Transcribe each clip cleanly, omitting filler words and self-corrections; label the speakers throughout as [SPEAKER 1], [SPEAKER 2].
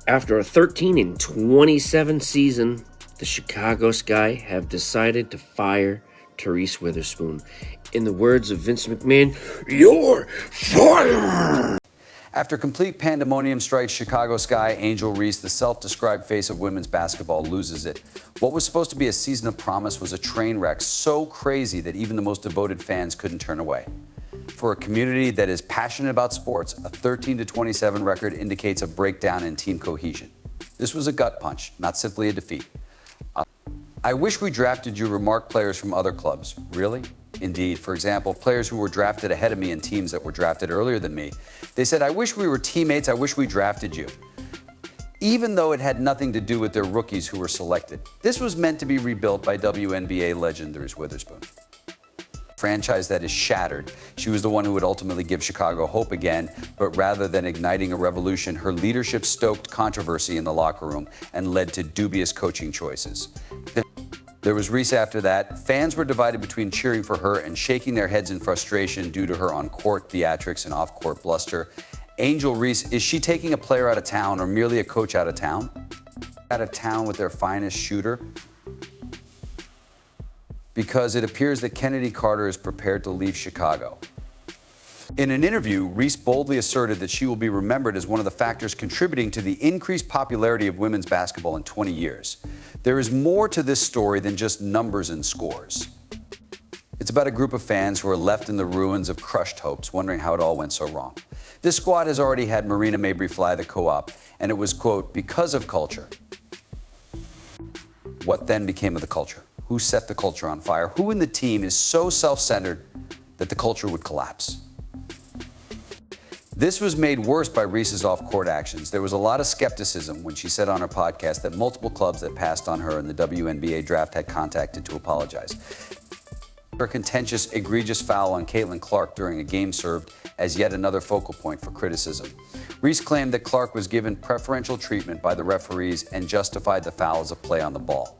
[SPEAKER 1] After a 13-27 season, the Chicago Sky have decided to fire Reese Witherspoon. In the words of Vince McMahon, "You're fired!"
[SPEAKER 2] After complete pandemonium strikes Chicago Sky, Angel Reese, the self-described face of women's basketball, loses it. What was supposed to be a season of promise was a train wreck so crazy that even the most devoted fans couldn't turn away. For a community that is passionate about sports, a 13-27 record indicates a breakdown in team cohesion. This was a gut punch, not simply a defeat. I wish we drafted you, remarked players from other clubs. Really? Indeed. For example, players who were drafted ahead of me in teams that were drafted earlier than me. They said, "I wish we were teammates. I wish we drafted you." Even though it had nothing to do with their rookies who were selected. This was meant to be rebuilt by WNBA legend Reese Witherspoon. Franchise that is shattered. She was the one who would ultimately give Chicago hope again, but rather than igniting a revolution, her leadership stoked controversy in the locker room and led to dubious coaching choices. There was Reese after that. Fans were divided between cheering for her and shaking their heads in frustration due to her on-court theatrics and off-court bluster. Angel Reese, is she taking a player out of town or merely a coach out of town? Out of town with their finest shooter? Because it appears that Kennedy Carter is prepared to leave Chicago. In an interview, Reese boldly asserted that she will be remembered as one of the factors contributing to the increased popularity of women's basketball in 20 years. There is more to this story than just numbers and scores. It's about a group of fans who are left in the ruins of crushed hopes, wondering how it all went so wrong. This squad has already had Marina Mabrey-Fly the co-op, and it was, quote, because of culture. What then became of the culture? Who set the culture on fire? Who in the team is so self-centered that the culture would collapse? This was made worse by Reese's off-court actions. There was a lot of skepticism when she said on her podcast that multiple clubs that passed on her in the WNBA draft had contacted to apologize. Her contentious, egregious foul on Caitlin Clark during a game served as yet another focal point for criticism. Reese claimed that Clark was given preferential treatment by the referees and justified the foul as a play on the ball.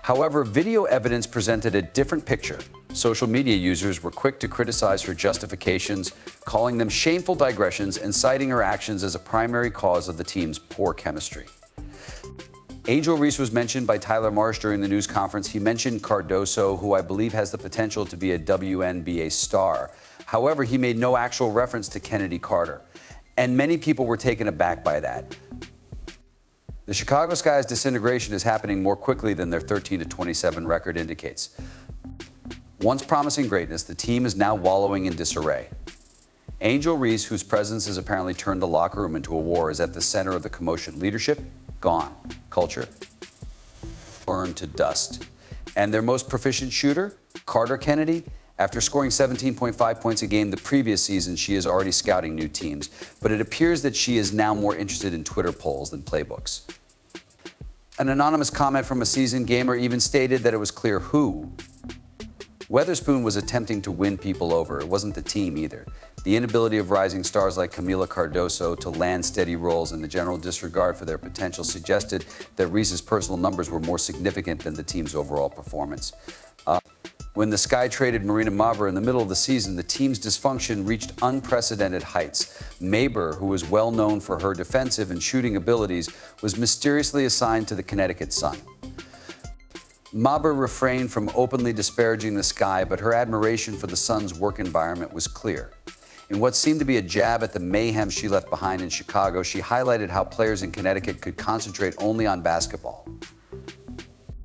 [SPEAKER 2] However, video evidence presented a different picture. Social media users were quick to criticize her justifications, calling them shameful digressions and citing her actions as a primary cause of the team's poor chemistry. Angel Reese was mentioned by Tyler Marsh during the news conference. He mentioned Cardoso, who I believe has the potential to be a WNBA star. However, he made no actual reference to Kennedy Carter, and many people were taken aback by that. The Chicago Sky's disintegration is happening more quickly than their 13-27 record indicates. Once promising greatness, the team is now wallowing in disarray. Angel Reese, whose presence has apparently turned the locker room into a war, is at the center of the commotion. Leadership, gone. Culture, burned to dust. And their most proficient shooter, Carter Kennedy, after scoring 17.5 points a game the previous season, she is already scouting new teams. But it appears that she is now more interested in Twitter polls than playbooks. An anonymous comment from a seasoned gamer even stated that it was clear who. Witherspoon was attempting to win people over. It wasn't the team either. The inability of rising stars like Camila Cardoso to land steady roles and the general disregard for their potential suggested that Reese's personal numbers were more significant than the team's overall performance. When the Sky traded Marina Mabrey in the middle of the season, the team's dysfunction reached unprecedented heights. Mabrey, who was well known for her defensive and shooting abilities, was mysteriously assigned to the Connecticut Sun. Mabrey refrained from openly disparaging the Sky, but her admiration for the Sun's work environment was clear. In what seemed to be a jab at the mayhem she left behind in Chicago, she highlighted how players in Connecticut could concentrate only on basketball.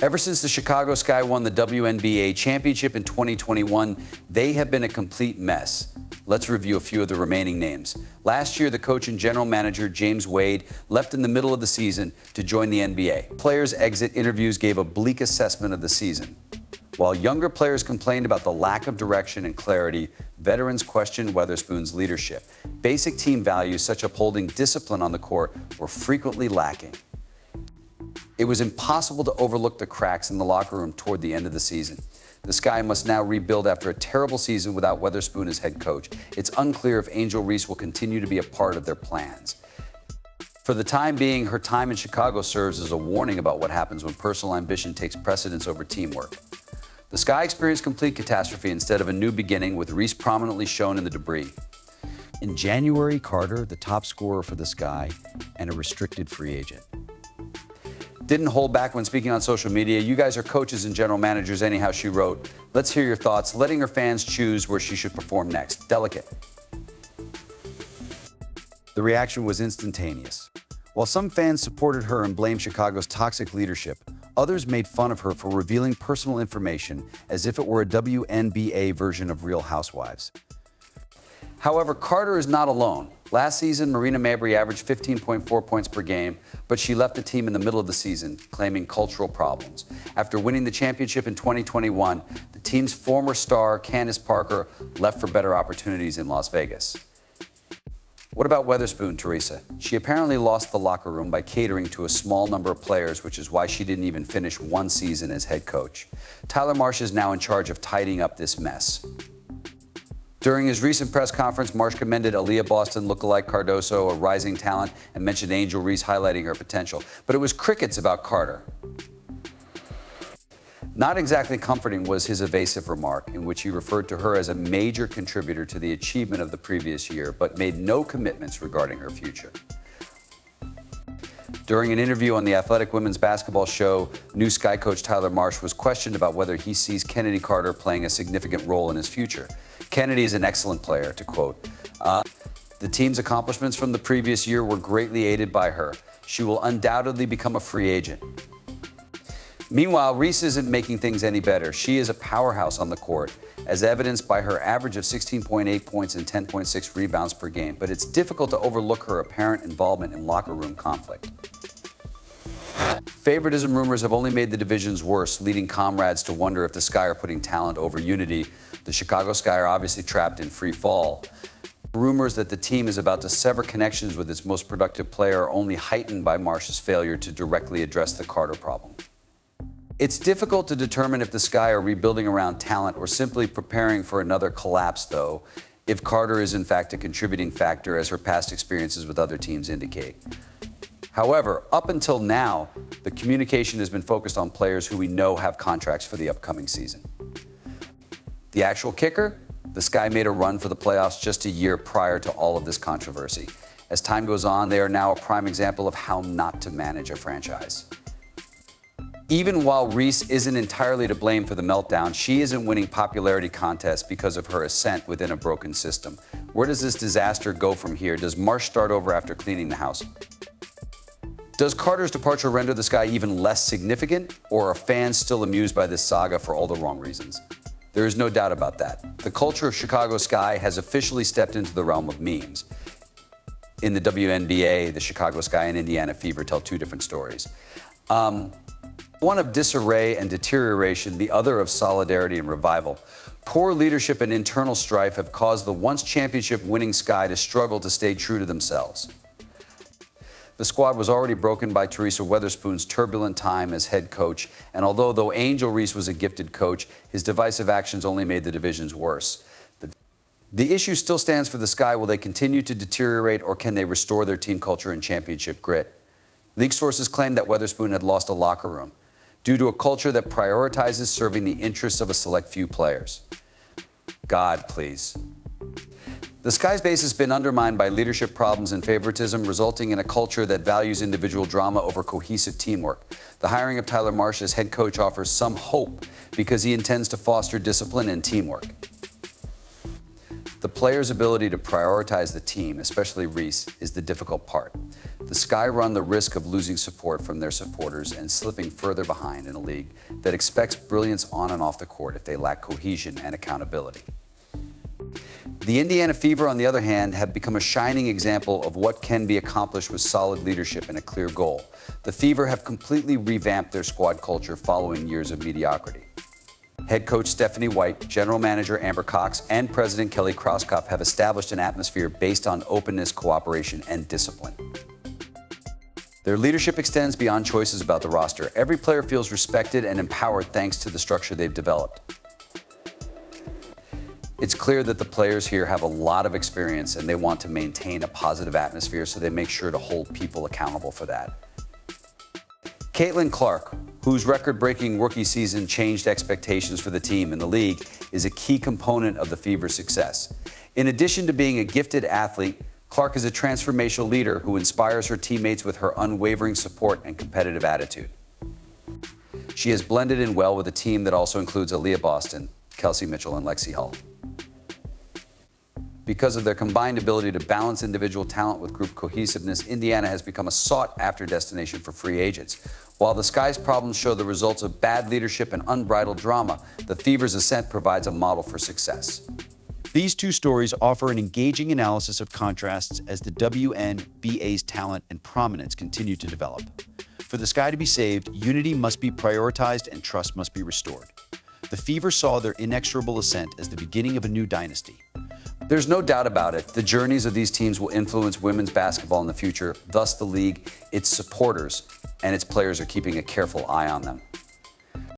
[SPEAKER 2] Ever since the Chicago Sky won the WNBA championship in 2021, they have been a complete mess. Let's review a few of the remaining names. Last year, the coach and general manager, James Wade, left in the middle of the season to join the NBA. Players' exit interviews gave a bleak assessment of the season. While younger players complained about the lack of direction and clarity, veterans questioned Witherspoon's leadership. Basic team values, such as upholding discipline on the court, were frequently lacking. It was impossible to overlook the cracks in the locker room toward the end of the season. The Sky must now rebuild after a terrible season without Witherspoon as head coach. It's unclear if Angel Reese will continue to be a part of their plans. For the time being, her time in Chicago serves as a warning about what happens when personal ambition takes precedence over teamwork. The Sky experienced complete catastrophe instead of a new beginning, with Reese prominently shown in the debris. In January, Carter, the top scorer for the Sky and a restricted free agent. Didn't hold back when speaking on social media. You guys are coaches and general managers anyhow, she wrote. Let's hear your thoughts, letting her fans choose where she should perform next. Delicate. The reaction was instantaneous. While some fans supported her and blamed Chicago's toxic leadership, others made fun of her for revealing personal information as if it were a WNBA version of Real Housewives. However, Carter is not alone. Last season, Marina Mabrey averaged 15.4 points per game, but she left the team in the middle of the season, claiming cultural problems. After winning the championship in 2021, the team's former star, Candace Parker, left for better opportunities in Las Vegas. What about Weatherspoon, Teresa? She apparently lost the locker room by catering to a small number of players, which is why she didn't even finish one season as head coach. Tyler Marsh is now in charge of tidying up this mess. During his recent press conference, Marsh commended Aaliyah Boston lookalike Cardoso, a rising talent, and mentioned Angel Reese, highlighting her potential. But it was crickets about Carter. Not exactly comforting was his evasive remark, in which he referred to her as a major contributor to the achievement of the previous year, but made no commitments regarding her future. During an interview on the Athletic Women's Basketball show, new Sky coach Tyler Marsh was questioned about whether he sees Kennedy Carter playing a significant role in his future. Kennedy is an excellent player, to quote. The team's accomplishments from the previous year were greatly aided by her. She will undoubtedly become a free agent. Meanwhile, Reese isn't making things any better. She is a powerhouse on the court, as evidenced by her average of 16.8 points and 10.6 rebounds per game, but it's difficult to overlook her apparent involvement in locker room conflict. Favoritism rumors have only made the divisions worse, leading comrades to wonder if the Sky are putting talent over unity. The Chicago Sky are obviously trapped in free fall. Rumors that the team is about to sever connections with its most productive player are only heightened by Marsh's failure to directly address the Carter problem. It's difficult to determine if the Sky are rebuilding around talent or simply preparing for another collapse, though, if Carter is in fact a contributing factor, as her past experiences with other teams indicate. However, up until now, the communication has been focused on players who we know have contracts for the upcoming season. The actual kicker? The Sky made a run for the playoffs just a year prior to all of this controversy. As time goes on, they are now a prime example of how not to manage a franchise. Even while Reese isn't entirely to blame for the meltdown, she isn't winning popularity contests because of her ascent within a broken system. Where does this disaster go from here? Does Marsh start over after cleaning the house? Does Carter's departure render the Sky even less significant, or are fans still amused by this saga for all the wrong reasons? There is no doubt about that. The culture of Chicago Sky has officially stepped into the realm of memes. In the WNBA, the Chicago Sky and Indiana Fever tell two different stories. One of disarray and deterioration, the other of solidarity and revival. Poor leadership and internal strife have caused the once championship-winning Sky to struggle to stay true to themselves. The squad was already broken by Teresa Weatherspoon's turbulent time as head coach, and although Angel Reese was a gifted coach, his divisive actions only made the divisions worse. The issue still stands for the Sky. Will they continue to deteriorate, or can they restore their team culture and championship grit? League sources claim that Weatherspoon had lost a locker room due to a culture that prioritizes serving the interests of a select few players. God, please. The Sky's base has been undermined by leadership problems and favoritism, resulting in a culture that values individual drama over cohesive teamwork. The hiring of Tyler Marsh as head coach offers some hope because he intends to foster discipline and teamwork. The players' ability to prioritize the team, especially Reese, is the difficult part. The Sky run the risk of losing support from their supporters and slipping further behind in a league that expects brilliance on and off the court if they lack cohesion and accountability. The Indiana Fever, on the other hand, have become a shining example of what can be accomplished with solid leadership and a clear goal. The Fever have completely revamped their squad culture following years of mediocrity. Head coach Stephanie White, general manager Amber Cox, and president Kelly Krauskopf have established an atmosphere based on openness, cooperation, and discipline. Their leadership extends beyond choices about the roster. Every player feels respected and empowered thanks to the structure they've developed. It's clear that the players here have a lot of experience and they want to maintain a positive atmosphere, so they make sure to hold people accountable for that. Caitlin Clark, whose record-breaking rookie season changed expectations for the team and the league, is a key component of the Fever's success. In addition to being a gifted athlete, Clark is a transformational leader who inspires her teammates with her unwavering support and competitive attitude. She has blended in well with a team that also includes Aaliyah Boston, Kelsey Mitchell, and Lexi Hull. Because of their combined ability to balance individual talent with group cohesiveness, Indiana has become a sought-after destination for free agents. While the Sky's problems show the results of bad leadership and unbridled drama, the Fever's ascent provides a model for success.
[SPEAKER 3] These two stories offer an engaging analysis of contrasts as the WNBA's talent and prominence continue to develop. For the Sky to be saved, unity must be prioritized and trust must be restored. The Fever saw their inexorable ascent as the beginning of a new dynasty.
[SPEAKER 2] There's no doubt about it. The journeys of these teams will influence women's basketball in the future. Thus, the league, its supporters, and its players are keeping a careful eye on them.